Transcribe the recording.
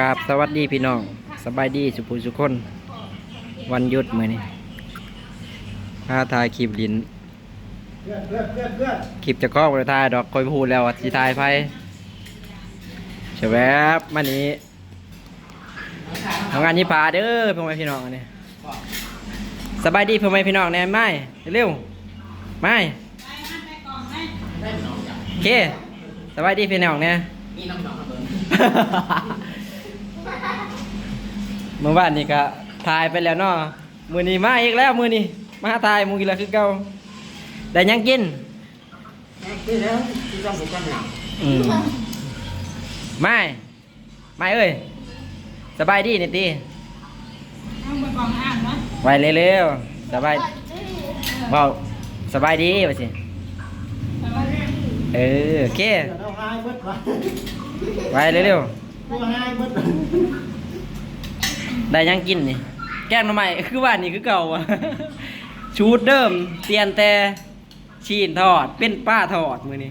ครับสวัสดีพี่น้องสบายดีสุภูสุคนวันหยุดมื้อนี้พาถ่ายคลิปลิ้นคลิปจะคล้องไปถ่ายดอกคอยพูดแล้วสิถ่ายไฟเฉแวบมานี้ทำงานยี่ป่าเด้อพ่อแม่พี่น้องนี่สบายดีพ่อแม่พี่น้องแน่ไม่เร็วไม่โอเคสบายดีพี่น้องเนี่ยเมื่อวานนี้ก็ถ่ายไปแล้วเนาะมื้อนี้มาอีกแล้วมื้อนี้มาถ่ายมื้อกี้ละคือเก่าได้ยังกินกินแล้วที่ต้องบุกกันหนักไม่เอ้ยสบายดีนี่ติไว้เร็วๆสบายว้าวสบายดีว่าสิโอเคไว้เร็วๆได้ยังกินนี่แกงหน่อไม้คือว่านี่คือเก่าอะชูดเดิมเปลี่ยนแต่ชีนทอดเป็นป้าทอดมื้อนี้